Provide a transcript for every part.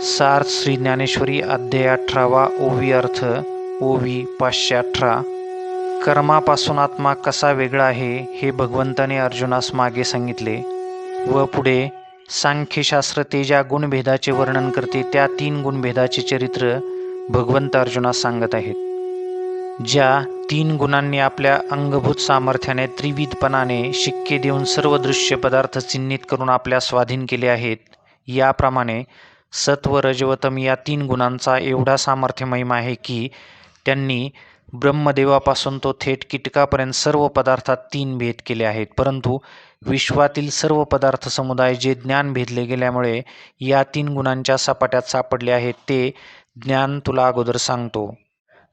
सार्थ श्री ज्ञानेश्वरी अध्याय 18 ओवी अर्थ ओवी 518. कर्मापासून आत्मा कसा वेगळा आहे हे भगवंताने अर्जुनास मागे सांगितले व पुढे सांख्यशास्त्र ते ज्या गुणभेदाचे वर्णन करते त्या 3 गुणभेदाचे चरित्र भगवंत अर्जुनास सांगत आहेत. ज्या 3 गुणांनी आपल्या अंगभूत सामर्थ्याने त्रिविधपणाने शिक्के देऊन सर्व दृश्य पदार्थ चिन्हित करून आपल्या स्वाधीन केले आहेत, याप्रमाणे सत्व रजवतम या 3 गुणांचा एवढा सामर्थ्य महिमा आहे की त्यांनी ब्रह्मदेवापासून तो थेट कीटकापर्यंत सर्व पदार्थात 3 भेद केले आहेत. परंतु विश्वातील सर्व पदार्थ समुदाय जे ज्ञान भेदले गेल्यामुळे या 3 गुणांच्या सपाट्यात सापडले आहेत ते ज्ञान तुला अगोदर सांगतो.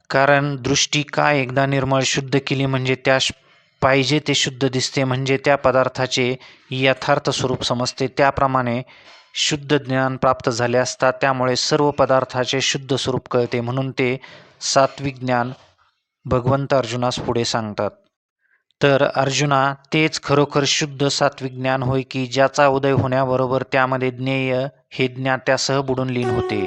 कारण दृष्टी का एकदा निर्मळ शुद्ध केली म्हणजे त्यास पाहिजे ते शुद्ध दिसते, म्हणजे त्या पदार्थाचे यथार्थ स्वरूप समजते. त्याप्रमाणे शुद्ध ज्ञान प्राप्त झाले असता त्यामुळे सर्व पदार्थाचे शुद्ध स्वरूप कळते, म्हणून ते सात्विक ज्ञान भगवंत अर्जुनास पुढे सांगतात. तर अर्जुना, तेच खरोखर शुद्ध सात्विक ज्ञान होय की ज्याचा उदय होण्याबरोबर त्यामध्ये ज्ञेय हे ज्ञात्यासह बुडून लीन होते.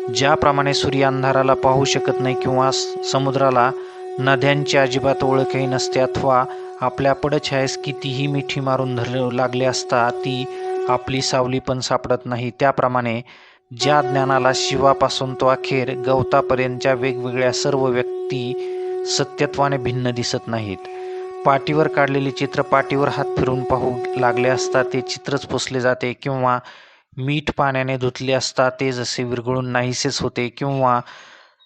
ज्याप्रमाणे सूर्य अंधाराला पाहू शकत नाही किंवा समुद्राला नद्यांची अजिबात ओळखही नसते, अथवा आपल्या पडछायेस कितीही मिठी मारून धरू लागले असता ती आपली सावली पण सापडत नाही, त्याप्रमाणे ज्या ज्ञानाला शिवापासून तो अखेर गवतापर्यंतच्या वेगवेगळ्या सर्व व्यक्ती सत्यत्वाने भिन्न दिसत नाहीत. पाटीवर काढलेले चित्र पाटीवर हात फिरून पाहू लागले असता ते चित्रच पुसले जाते, किंवा मीठ पाण्याने धुतले असता ते जसे विरघळून नाहीसेच होते, किंवा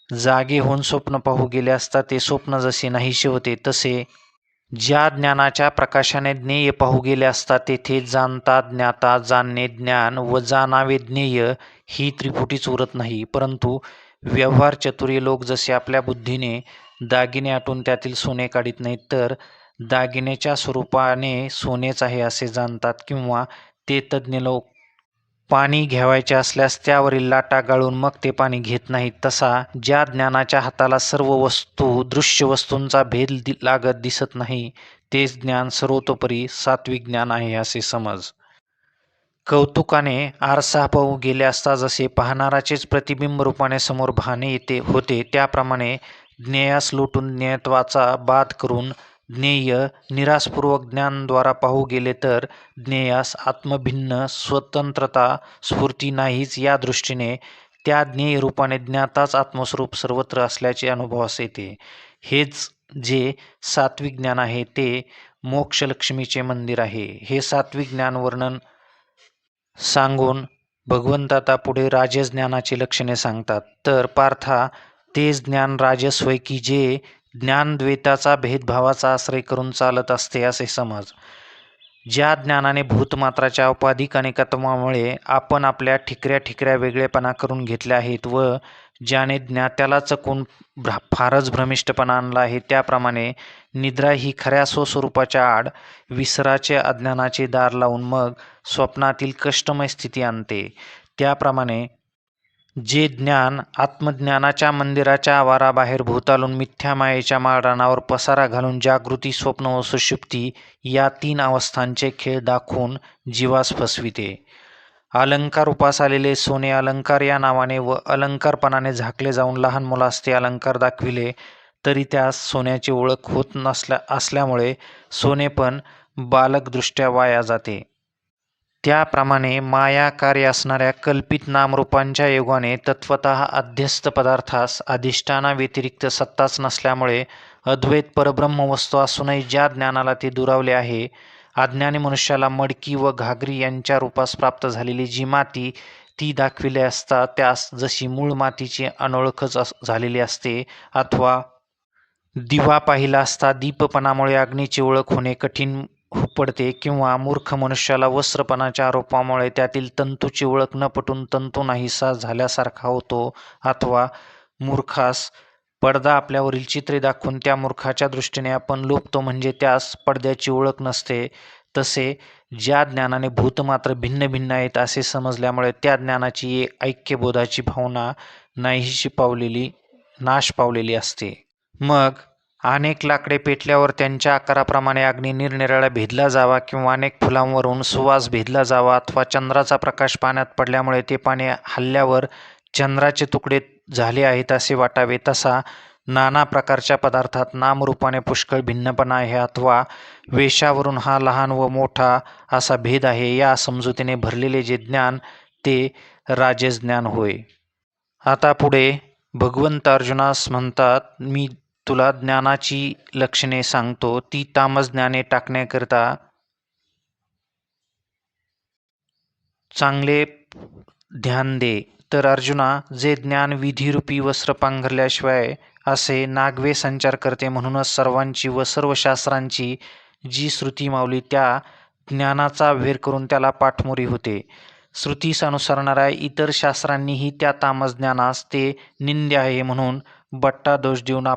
जागे होऊन स्वप्न पाहू गेले असता ते स्वप्न जसे नाहीसे होते, तसे ज्या ज्ञानाच्या प्रकाशाने ज्ञेय पाहू गेले असता तेथे जाणता ज्ञाता, जाणणे ज्ञान व जाणावे ज्ञेय ही त्रिपुटीच उरत नाही. परंतु व्यवहार चतुर्य लोक जसे आपल्या बुद्धीने दागिने आटून त्यातील सोने काढीत नाहीत, तर दागिन्याच्या स्वरूपाने सोनेच आहे असे जाणतात, किंवा ते तज्ज्ञ लोक पाणी घ्यावायचे असल्यास त्यावरील लाटा गाळून मग ते पाणी घेत नाहीत, तसा ज्या ज्ञानाच्या हाताला सर्व वस्तू दृश्य वस्तूंचा भेद लागत दिसत नाही तेच ज्ञान सर्वतोपरी सात्विक ज्ञान आहे असे समज. कौतुकाने आरसा पाहू गेले असता जसे पाहणाराचेच प्रतिबिंब रूपाने समोर भाने येते होते, त्याप्रमाणे ज्ञेयास लुटून ज्ञेयत्वाचा बाध करून ज्ञेय निरासपूर्वक ज्ञानद्वारा पाहू गेले तर ज्ञेयास आत्मभिन्न स्वतंत्रता स्फूर्ती नाहीच. या दृष्टीने त्या ज्ञेय रूपाने ज्ञाताच आत्मस्वरूप सर्वत्र असल्याचे अनुभवास येते. हेच जे सात्विक ज्ञान आहे ते मोक्षलक्ष्मीचे मंदिर आहे. हे सात्विक ज्ञान वर्णन सांगून भगवंत आता पुढे राजस ज्ञानाची लक्षणे सांगतात. तर पार्था, तेच ज्ञान राजस होय की जे ज्ञानद्वैताचा भेदभावाचा आश्रय करून चालत असते असे समज. ज्या ज्ञानाने भूतमात्राच्या औपाधिक अनेकत्वामुळे आपण आपल्या ठिकऱ्या वेगळेपणा करून घेतले आहेत व ज्याने ज्ञात्याला चकून फारच भ्रमिष्टपणा आणला आहे, त्याप्रमाणे निद्रा ही खऱ्या स्वस्वरूपाच्या आड विसराचे अज्ञानाचे दार लावून मग स्वप्नातील कष्टमय स्थिती आणते. त्याप्रमाणे जे ज्ञान आत्मज्ञानाच्या मंदिराच्या आवाराबाहेर भूतालून मिथ्या मायेच्या माळरानावर पसारा घालून जागृती, स्वप्न व सुषुप्ती या 3 अवस्थांचे खेळ दाखवून जीवास फसविते. अलंकार उपास आलेले सोने अलंकार या नावाने व अलंकारपणाने झाकले जाऊन लहान मुलास ते अलंकार दाखविले तरी त्यास सोन्याची ओळख होत असल्यामुळे सोने पण बालकदृष्ट्या वाया जाते. त्याप्रमाणे मायाकार्य असणाऱ्या कल्पित नामरूपांच्या योगाने तत्वतः अध्यस्त पदार्थास अधिष्ठानाव्यतिरिक्त सत्ताच नसल्यामुळे अद्वैत परब्रह्म वस्तू असूनही ज्या ज्ञानाला ते दुरावले आहे, अज्ञानी मनुष्याला मडकी व घागरी यांच्या रूपास प्राप्त झालेली जी माती ती दाखविले असता त्यास जशी मूळ मातीची अनोळखच झालेली असते, अथवा दिवा पाहिला असता दीपपणामुळे अग्नीची ओळख होणे कठीण पडते, किंवा मूर्ख मनुष्याला वस्त्रपणाच्या आरोपामुळे त्यातील तंतूची ओळख न पटून तंतू नाहीसा झाल्यासारखा होतो, अथवा मूर्खास पडदा आपल्यावरील चित्रे दाखवून त्या मूर्खाच्या दृष्टीने आपण लोभतो म्हणजे त्यास पडद्याची ओळख नसते, तसे ज्या ज्ञानाने भूतमात्र भिन्न भिन्न आहेत असे समजल्यामुळे त्या ज्ञानाची ऐक्यबोधाची भावना नाश पावलेली असते. मग अनेक लाकडे पेटल्यावर त्यांच्या आकाराप्रमाणे अग्नी निरनिराळा भेदला जावा किंवा अनेक फुलांवरून सुवास भेदला जावा अथवा चंद्राचा प्रकाश पाण्यात पडल्यामुळे ते पाणी हलल्यावर चंद्राचे तुकडे झाले आहेत असे वाटावे, तसा नाना प्रकारच्या पदार्थात नामरूपाने पुष्कळ भिन्नपणा आहे अथवा वेशावरून हा लहान व मोठा असा भेद आहे, या समजुतीने भरलेले जे ज्ञान ते राजज्ञान होय. आता पुढे भगवंत अर्जुनास म्हणतात, मी तुला ज्ञानाची लक्षणे सांगतो, ती तामस ज्ञाने टाकण्याकरिता चांगले ध्यान दे. तर अर्जुना, जे ज्ञान विधिरूपी वस्त्र पांघरल्याशिवाय असे नागवे संचार करते, म्हणूनच सर्वांची व सर्व शास्त्रांची जी श्रुती मावली त्या ज्ञानाचा वेर करून त्याला पाठमोरी होते. श्रुतीस अनुसरणाऱ्या इतर शास्त्रांनीही त्या तामस ज्ञानास ते निंद्य आहे म्हणून बट्टा दोष देऊन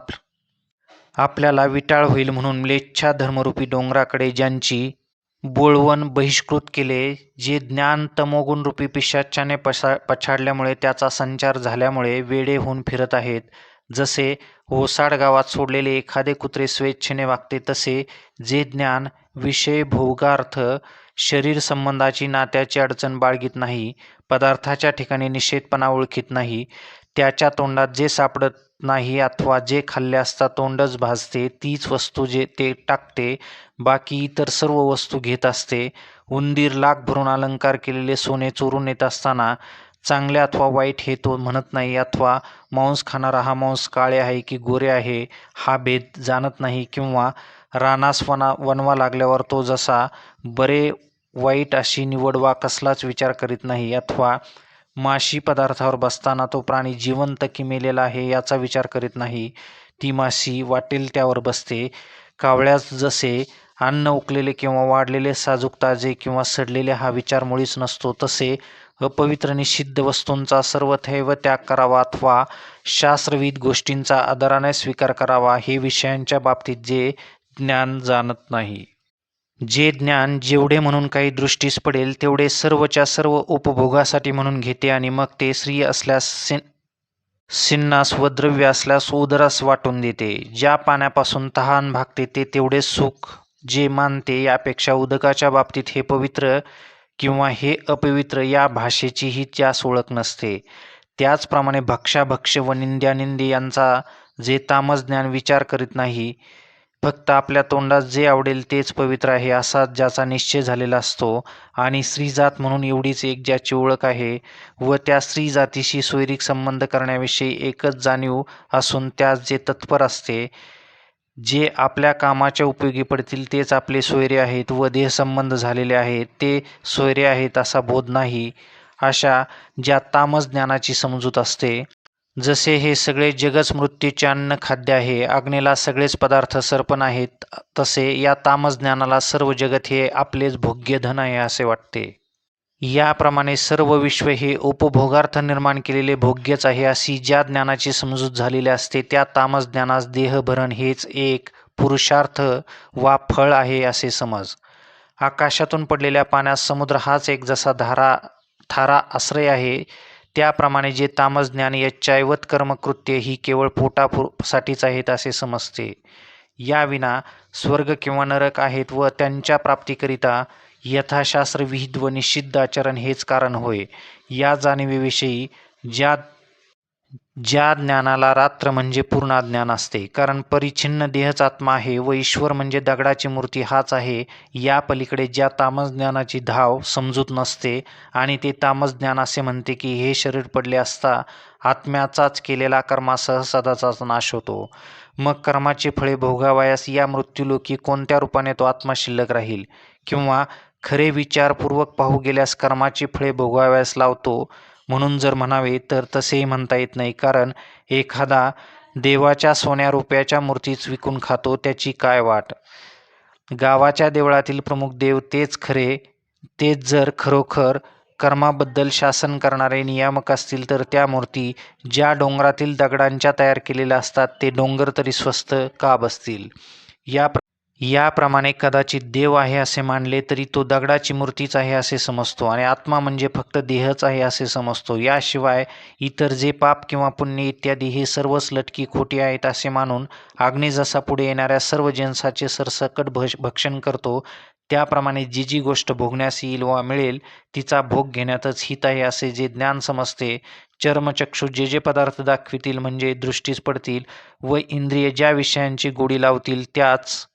आपल्याला विटाळ होईल म्हणून म्लेच्छा धर्मरूपी डोंगराकडे ज्यांची बोळवण बहिष्कृत केले, जे ज्ञान तमोगुणरूपी पिशाच्याने पछाडल्यामुळे त्याचा संचार झाल्यामुळे वेडे होऊन फिरत आहेत. जसे ओसाड गावात सोडलेले एखादे कुत्रे स्वेच्छेने वागते, तसे जे ज्ञान विषय भोगार्थ शरीर संबंधाची नात्याची अडचण बाळगीत नाही, पदार्थाच्या ठिकाणी निषेधपणा ओळखीत नाही, त्याच्या तोंडात जे सापडत नाही अथवा जे खाल्ले असता तोंडच भाजते तीच वस्तू जे ते टाकते, बाकी इतर सर्व वस्तू घेत असते. उंदीर लाख भरून अलंकार केलेले सोने चोरून नेत असताना चांगले अथवा वाईट हे तो म्हणत नाही, अथवा मांस खाणारा हा मांस काळे आहे की गोरे आहे हा भेद जाणत नाही, किंवा रानास वनवा लागल्यावर तो जसा बरे वाईट अशी निवड वा कसलाच विचार करीत नाही, अथवा माशी पदार्थावर बसताना तो प्राणी जिवंत की मेलेला आहे याचा विचार करीत नाही, ती माशी वाटेल त्यावर बसते. कावळ्यास जसे अन्न उकलेले किंवा वाढलेले साजूक ताजे किंवा सडलेले हा विचार मुळीच नसतो, तसे अपवित्र निषिद्ध वस्तूंचा सर्वथैव त्याग करावा अथवा शास्त्रविध गोष्टींचा आदराने स्वीकार करावा, हे विषयांच्या बाबतीत जे ज्ञान जाणत नाही. जे ज्ञान जेवढे म्हणून काही दृष्टीस पडेल तेवढे सर्वच्या सर्व उपभोगासाठी म्हणून घेते आणि मग ते स्त्री असल्यास सिन्नास व द्रव्य असल्यास उदरास वाटून देते. ज्या पाण्यापासून तहान भागते ते तेवढे सुख जे मानते, यापेक्षा उदकाच्या बाबतीत हे पवित्र किंवा हे अपवित्र या भाषेचीही त्यास ओळख नसते. त्याचप्रमाणे भक्षाभक्ष व निंद्यानिंदी यांचा जे तामस ज्ञान विचार करीत नाही, फक्त आपल्या तोंडात जे आवडेल तेच पवित्र आहे असा ज्याचा निश्चय झालेला असतो, आणि स्त्रीजात म्हणून एवढीच एक ज्याची ओळख आहे व त्या स्त्री जातीशी सोयरीक संबंध करण्याविषयी एकच जाणीव असून त्यास जे तत्पर असते, जे आपल्या कामाच्या उपयोगी पडतील तेच आपले सोयरे आहेत व देहसंबंध झालेले आहेत ते सोयरे आहेत असा बोध नाही, अशा ज्या तामस ज्ञानाची समजूत असते. जसे हे सगळे जगच मृत्यूचे अन्न खाद्य आहे, अग्नीला सगळेच पदार्थ सर्पण आहेत, तसे या तामस ज्ञानाला सर्व जगत हे आपलेच भोग्य धन आहे असे वाटते. याप्रमाणे सर्व विश्व हे उपभोगार्थ निर्माण केलेले भोग्यच आहे अशी ज्या ज्ञानाची समजूत झालेली असते, त्या तामस ज्ञानास देहभरण हेच एक पुरुषार्थ वा फळ आहे असे समज. आकाशातून पडलेल्या पाण्यास समुद्र हाच एक जसा थारा आश्रय आहे, त्याप्रमाणे जे तामस ज्ञान यच्चैवत कर्मकृत्य ही केवळ पोटासाठीच आहेत असे समजते. याविना स्वर्ग किंवा नरक आहेत व त्यांच्या प्राप्तीकरिता यथाशास्त्र विहित व निषिद्ध आचरण हेच कारण होय. या जाणीवेविषयी ज्या ज्ञानाला रात्र म्हणजे पूर्ण अज्ञान असते, कारण परिच्छिन्न देहच आत्मा आहे व ईश्वर म्हणजे दगडाची मूर्ती हाच आहे, या पलीकडे ज्या तामस ज्ञानाची धाव समजूत नसते आणि ते तामस ज्ञान असे म्हणते की हे शरीर पडले असता आत्म्याचाच केलेला कर्मासह सदाचाच नाश होतो, मग कर्माची फळे भोगावयास या मृत्यूलोकी कोणत्या रूपाने तो आत्मा शिल्लक राहील, किंवा खरे विचारपूर्वक पाहू गेल्यास कर्माची फळे भोगावयास लावतो म्हणून जर म्हणावे तर तसेही म्हणता येत नाही, कारण एखादा देवाच्या सोन्या रुपयाच्या मूर्तीच विकून खातो त्याची काय वाट. गावाच्या देवळातील प्रमुख देव तेच खरे, तेच जर खरोखर कर्माबद्दल शासन करणारे नियामक असतील तर त्या मूर्ती ज्या डोंगरातील दगडांच्या तयार केलेल्या असतात ते डोंगर तरी स्वस्त का बसतील. याप्रमाणे कदाचित देव आहे असे मानले तरी तो दगडाची मूर्तीच आहे असे समजतो आणि आत्मा म्हणजे फक्त देहच आहे असे समजतो. याशिवाय इतर जे पाप किंवा पुण्य इत्यादी हे सर्वच लटकी खोटी आहेत असे मानून अग्नी जसा पुढे येणाऱ्या सर्व जिन्साचे सरसकट भक्षण करतो, त्याप्रमाणे जी जी गोष्ट भोगण्यास येईल वा मिळेल तिचा भोग घेण्यातच हित आहे असे जे ज्ञान समजते, चर्मचक्षु जे जे पदार्थ दाखवितील म्हणजे दृष्टीस पडतील व इंद्रिय ज्या विषयांची गोडी लावतील त्याच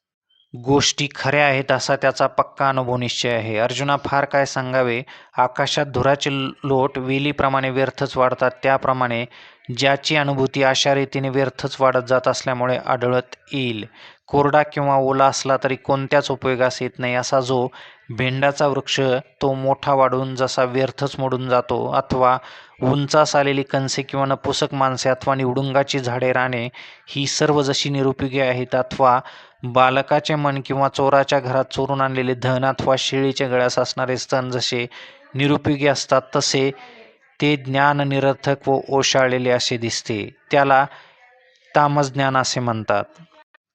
गोष्टी खऱ्या आहेत असा त्याचा पक्का अनुभव निश्चय आहे. अर्जुना, फार काय सांगावे. आकाशात धुराचे लोट वेलीप्रमाणे व्यर्थच वाढतात, त्याप्रमाणे ज्याची अनुभूती अशा रीतीने व्यर्थच वाढत जात असल्यामुळे आढळत येईल. कोरडा किंवा ओला असला तरी कोणत्याच उपयोगास येत नाही असा जो भेंडाचा वृक्ष तो मोठा वाढून जसा व्यर्थच मोडून जातो, अथवा उंचास आलेली कणसे किंवा नपुसक माणसे अथवा निवडुंगाची झाडे राने ही सर्व जशी निरुपयोगी आहेत, अथवा बालकाचे मन किंवा चोराच्या घरात चोरून आणलेले धन अथवा शेळीच्या गळ्यास असणारे स्तन जसे निरुपयोगी असतात, तसे ते ज्ञान निरर्थक व ओशाळलेले असे दिसते. त्याला तामसज्ञान असे म्हणतात.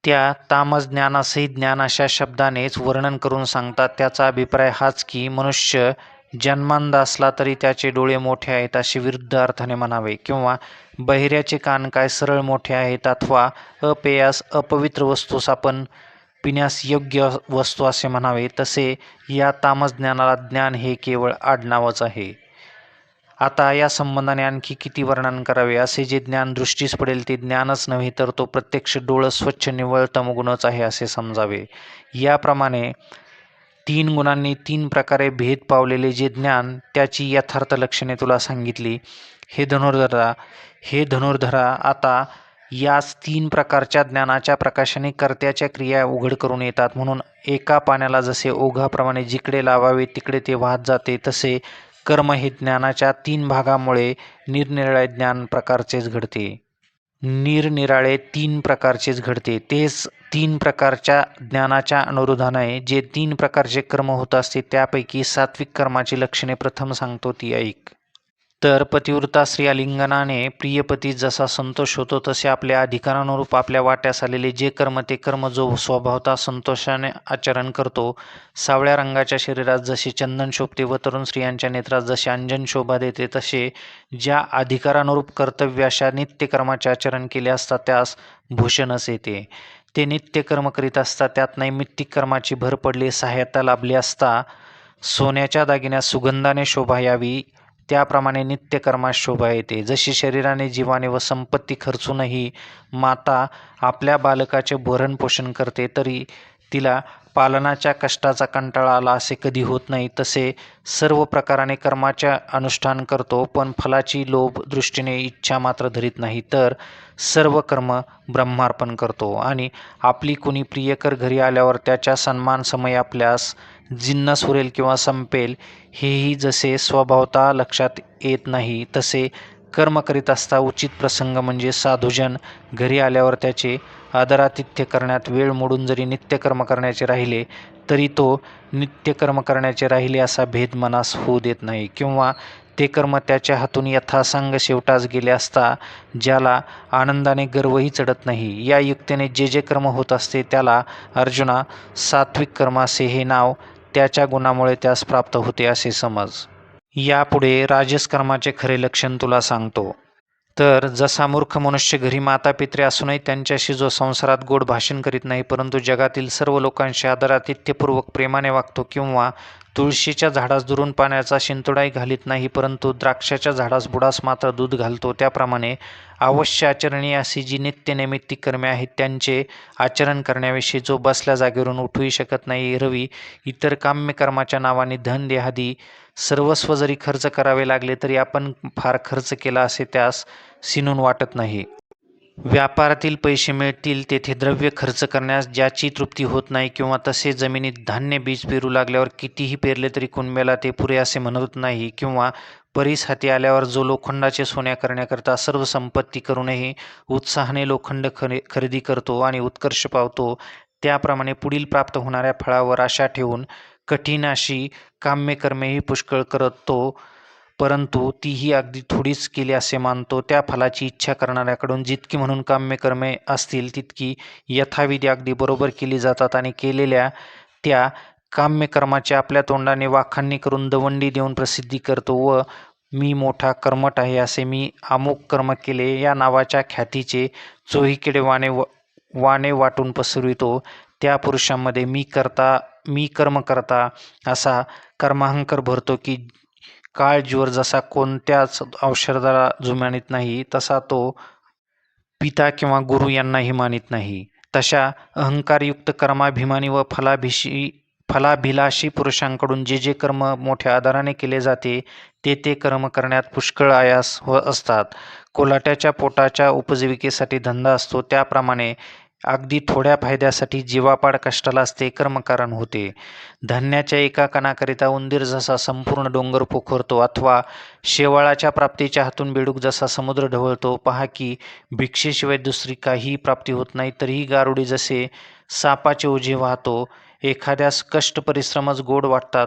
त्या तामसज्ञानासही ज्ञान अशा शब्दानेच वर्णन करून सांगतात. त्याचा अभिप्राय हाच की मनुष्य जन्मांध असला तरी त्याचे डोळे मोठे आहेत असे विरुद्ध अर्थाने म्हणावे, किंवा बहिऱ्याचे कान काय सरळ मोठे आहेत, अथवा अपेयास अपवित्र वस्तूस आपण पिण्यास योग्य वस्तू असे म्हणावे. तसे या तामसज्ञानाला ज्ञान हे केवळ आडनावच आहे. आता या संबंधाने आणखी किती वर्णन करावे. असे जे ज्ञान दृष्टीस पडेल ते ज्ञानच नव्हे तर तो प्रत्यक्ष डोळं स्वच्छ निव्वळ तमगुणच आहे असे समजावे. याप्रमाणे 3 गुणांनी 3 प्रकारे भेद पावलेले जे ज्ञान त्याची यथार्थ लक्षणे तुला सांगितली. हे धनुर्धरा, आता याच 3 प्रकारच्या ज्ञानाच्या प्रकाशाने कर्त्याच्या क्रिया उघड करून येतात. म्हणून एका पाण्याला जसे ओघाप्रमाणे जिकडे लावावे तिकडे ते वाहत जाते, तसे कर्म हे ज्ञानाच्या 3 भागामुळे निरनिराळे ज्ञान प्रकारचेच घडते. निरनिराळे 3 प्रकारचेच घडते. तेच 3 प्रकारच्या ज्ञानाच्या अनुरोधाने जे 3 प्रकारचे कर्म होत असते त्यापैकी सात्विक कर्माची लक्षणे प्रथम सांगतो ती ऐक. तर पतिव्रता स्त्रियालिंगनाने प्रियपती जसा संतोष होतो तसे आपल्या अधिकारानुरूप आपल्या वाट्यास आलेले जे कर्म ते कर्म जो स्वभावता संतोषाने आचरण करतो, सावळ्या रंगाच्या शरीरात जसे चंदन शोभते व तरुण स्त्रियांच्या नेत्रात जसे अंजन शोभा देते, तसे ज्या अधिकारानुरूप कर्तव्य अशा नित्यकर्माचे आचरण केले असता त्यास भूषणच येते. ते नित्यकर्म करीत असता त्यात नैमित्तिक कर्माची भर पडली, सहायता लाभली असता सोन्याच्या दागिन्यास सुगंधाने शोभा यावी, त्याप्रमाणे नित्यकर्मास शोभा येते. जशी शरीराने, जीवाने व संपत्ती खर्चूनही माता आपल्या बालकाचे भरणपोषण करते तरी तिला पालनाच्या कष्टाचा कंटाळा आला असे कधी होत नाही, तसे सर्व प्रकाराने कर्माचे अनुष्ठान करतो, पण फलाची लोभ दृष्टीने इच्छा मात्र धरीत नाही, तर सर्व कर्म ब्रह्मार्पण करतो. आणि आपली कुणी प्रियकर घरी आल्यावर त्याच्या सन्मान समय आपल्यास जिन्नस उरेल किंवा संपेल हेही जसे स्वभावता लक्षात येत नाही, तसे कर्म करीत असता उचित प्रसंग म्हणजे साधुजन घरी आल्यावर त्याचे आदरातिथ्य करण्यात वेळ मोडून जरी नित्यकर्म करण्याचे राहिले तरी तो नित्यकर्म करण्याचे राहिले असा भेद मनास होऊ देत नाही, किंवा ते कर्म त्याच्या हातून यथासांग शेवटास गेले असता ज्याला आनंदाने गर्वही चढत नाही. या युक्तीने जे जे कर्म होत असते त्याला अर्जुना सात्विक कर्म असे हे नाव त्याच्या गुणामुळे त्यास प्राप्त होते असे समज. यापुढे राजसकर्माचे खरे लक्षण तुला सांगतो. तर जसा मूर्ख मनुष्य घरी माता पित्रे असूनही त्यांच्याशी जो संसारात गोड भाषण करीत नाही, परंतु जगातील सर्व लोकांशी आदरातिथ्यपूर्वक प्रेमाने वागतो, किंवा तुळशीच्या झाडास दुरून पाण्याचा शिंतोडाही घालीत नाही परंतु द्राक्षाच्या झाडास बुडास मात्र दूध घालतो, त्याप्रमाणे अवश्य आचरणीय अशी जी नित्यनैमित्तिक कर्मे आहेत त्यांचे आचरण करण्याविषयी जो बसल्या जागेवरून उठूही शकत नाही, एरवी इतर काम्य कर्माच्या नावाने धन देहादी सर्वस्व जरी खर्च करावे लागले तरी आपण फार खर्च केला असे त्यास सिनून वाटत नाही. व्यापारातील पैसे मिळतील तेथे द्रव्य खर्च करण्यास ज्याची तृप्ती होत नाही, किंवा तसे जमिनीत धान्य बीज पेरू लागल्यावर कितीही पेरले तरी कुणब्याला ते पुरे असे म्हणत नाही, किंवा परीस हाती आल्यावर जो लोखंडाचे सोन्या करण्याकरता सर्व संपत्ती करूनही उत्साहाने लोखंड खरेदी करतो आणि उत्कर्ष पावतो, त्याप्रमाणे पुढील प्राप्त होणाऱ्या फळावर आशा ठेवून कठीण अशी काम्यकर्मेही पुष्कळ करत तो परंतु तीही अगदी थोडीच केली असे मानतो. त्या फलाची इच्छा करणाऱ्याकडून जितकी म्हणून काम्यकर्मे असतील तितकी यथाविधी अगदी बरोबर केली जातात आणि केलेल्या त्या काम्यकर्माची आपल्या तोंडाने वाखाणणी करून दवंडी देऊन प्रसिद्धी करतो व मी मोठा कर्मठ आहे, असे मी अमुक कर्म केले या नावाच्या ख्यातीचे चोहीकडे वाणे वाटून पसरवितो. त्या पुरुषांमध्ये मी कर्म करता असा कर्माहंकार भरतो की काळ जीवर जसा कोणत्याच औषधाला जुमानीत नाही तसा तो पिता किंवा गुरु यांनाही मानित नाही. तशा अहंकारयुक्त कर्माभिमानी व फलाभिलाषी पुरुषांकडून जे जे कर्म मोठ्या आदराने केले जाते ते कर्म करण्यात पुष्कळ आयास असतात. कोलाट्याच्या पोटाच्या उपजीविकेसाठी धंदा असतो त्याप्रमाणे अगदी थोड्या फायद्यासाठी जीवापाड कष्टाला असते कर्मकारण होते. धान्याच्या एका कणाकरिता उंदीर जसा संपूर्ण डोंगर पोखरतो अथवा शेवाळाच्या प्राप्तीच्या हातून बेडूक जसा समुद्र ढवळतो, पहा की भिक्षेशिवाय दुसरी काहीही प्राप्ती होत नाही, तरीही गारुडी जसे सापाचे ओझे वाहतो. एखाद्यास कष्ट परिश्रमच गोड वाटतात.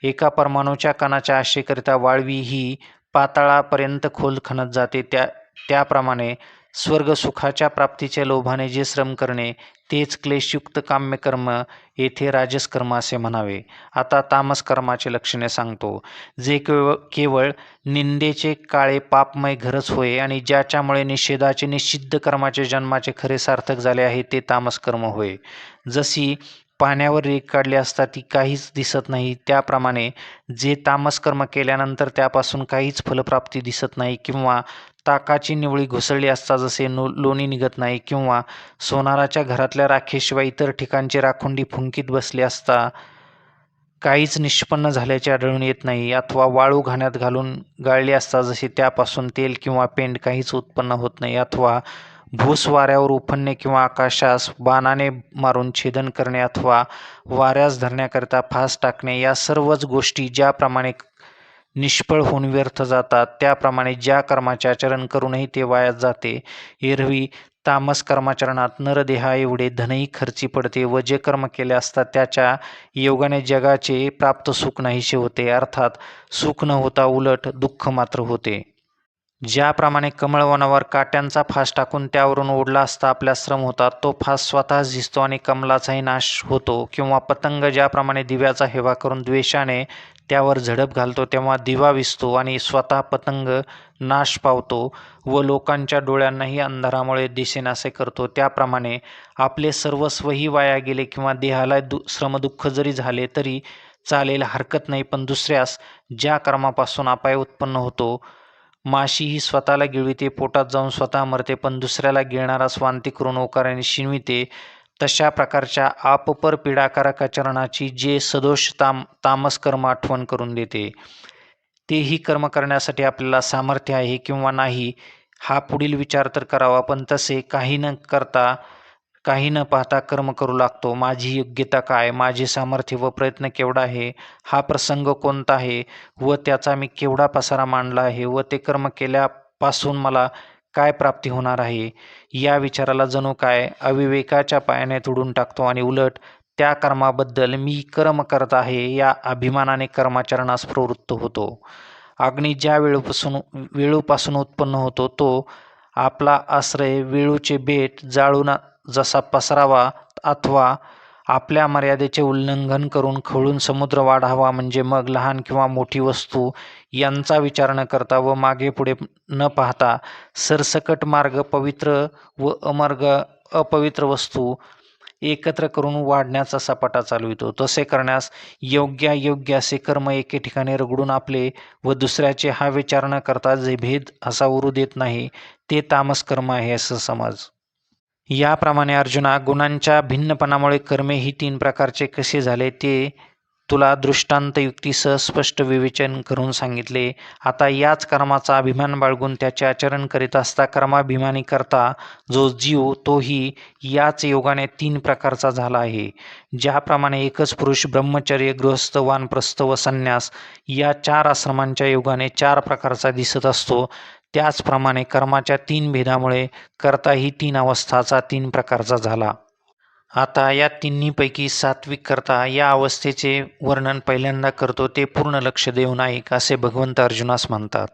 एका परमाणूच्या कणाच्या आशेकरिता वाळवी ही पाताळापर्यंत खोल खणत जाते. त्याप्रमाणे स्वर्गसुखाच्या प्राप्तीच्या लोभाने जे श्रम करणे तेच क्लेशयुक्त काम्यकर्म, येथे राजसकर्म असे म्हणावे. आता तामसकर्माचे लक्षणे सांगतो. जे केवळ निंदेचे काळे पापमय घरच होय आणि ज्याच्यामुळे निषेधाचे निषिद्ध कर्माचे जन्माचे खरे सार्थक झाले आहे ते तामसकर्म होय. जशी पाण्यावर रेघ काढली असता ती काहीच दिसत नाही, त्याप्रमाणे जे तामसकर्म केल्यानंतर त्यापासून काहीच फलप्राप्ती दिसत नाही, किंवा ताकाची निवळी घुसळली असता जसे लोणी निघत नाही, किंवा सोनाराच्या घरातल्या राखेशिवाय इतर ठिकाणची राखुंडी फुंकीत बसली असता काहीच निष्पन्न झाल्याचे आढळून येत नाही, अथवा वाळू घाण्यात घालून गाळली असता जसे त्यापासून तेल किंवा पेंड काहीच उत्पन्न होत नाही, अथवा भूस वाऱ्यावर उफणणे किंवा आकाशास बाणाने मारून छेदन करणे अथवा वाऱ्यास धरण्याकरिता फास टाकणे, या सर्वच गोष्टी ज्याप्रमाणे निष्फळ होऊन व्यर्थ जातात त्याप्रमाणे ज्या कर्माचे आचरण करूनही ते वायाच जाते. एरवी तामस कर्माचरणात नरदेहा एवढे धनही खर्ची पडते व जे कर्म केले असतात त्याच्या योगाने जगाचे प्राप्त सुख नाहीसे होते, अर्थात सुख न होता उलट दुःख मात्र होते. ज्याप्रमाणे कमळवनावर काट्यांचा फास टाकून त्यावरून ओढला असता आपल्या श्रम होतात, तो फास स्वतःच दिसतो आणि कमलाचाही नाश होतो. किंवा पतंग ज्याप्रमाणे दिव्याचा हेवा करून द्वेषाने त्यावर झडप घालतो तेव्हा दिवा विझतो आणि स्वतः पतंग नाश पावतो व लोकांच्या डोळ्यांनाही अंधारामुळे दिसेनासे करतो, त्याप्रमाणे आपले सर्वस्वही वाया गेले किंवा देहाला श्रमदुःख जरी झाले तरी चालेल, हरकत नाही, पण दुसऱ्यास ज्या कर्मापासून अपाय उत्पन्न होतो, माशी ही स्वतःला गिळविते, पोटात जाऊन स्वतः मरते, पण दुसऱ्याला गिळणारा स्वांती करून ओकाराने शिणविते, तशा प्रकारच्या आपपर पीडाकारक आचरणाची जे सदोष तामस कर्म आठवण करून देते. तेही कर्म करण्यासाठी आपल्याला सामर्थ्य आहे किंवा नाही हा पुढील विचार तर करावा, पण तसे काही न पाहता कर्म करू लागतो. माझी योग्यता काय, माझे सामर्थ्य व प्रयत्न केवढा आहे, हा प्रसंग कोणता आहे व त्याचा मी केवढा पसारा मांडला आहे व ते कर्म केल्यापासून मला काय प्राप्ती होणार आहे, या विचाराला जणू काय अविवेकाच्या पायाने तोडून टाकतो आणि उलट त्या कर्माबद्दल मी कर्म करत आहे या अभिमानाने कर्माचरणास प्रवृत्त होतो. अग्नी ज्या वेळूपासून उत्पन्न होतो तो आपला आश्रय वेळूचे बेट जाळून जसा पसरावा अथवा आपल्या मर्यादेचे उल्लंघन करून खवळून समुद्र वाढावा, म्हणजे मग लहान किंवा मोठी वस्तू यांचा विचार न करता व मागे पुढे न पाहता सरसकट मार्ग पवित्र व अपवित्र वस्तू एकत्र करून वाढण्याचा सपाटा चालवितो. तसे करण्यास योग्य असे कर्म एके ठिकाणी रगडून आपले व दुसऱ्याचे हा विचार न करता जे भेद असा उरू देत नाही ते तामस कर्म आहे असं समज. याप्रमाणे अर्जुना, गुणांच्या भिन्नपणामुळे कर्मे ही 3 प्रकारचे कसे झाले ते तुला दृष्टांत युक्तीसह स्पष्ट विवेचन करून सांगितले. आता याच कर्माचा अभिमान बाळगून त्याचे आचरण करीत असता कर्माभिमानी करता जो जीव तोही याच योगाने 3 प्रकारचा झाला आहे. ज्याप्रमाणे एकच पुरुष ब्रह्मचर्य, गृहस्थ, वानप्रस्थ व संन्यास या 4 आश्रमांच्या योगाने 4 प्रकारचा दिसत असतो, त्याचप्रमाणे कर्माच्या 3 भेदामुळे कर्ताही 3 अवस्थाचा 3 प्रकारचा झाला. आता या तिन्हीपैकी सात्विक करता या अवस्थेचे वर्णन पहिल्यांदा करतो ते पूर्ण लक्ष देऊन ऐक असे भगवंत अर्जुनास म्हणतात.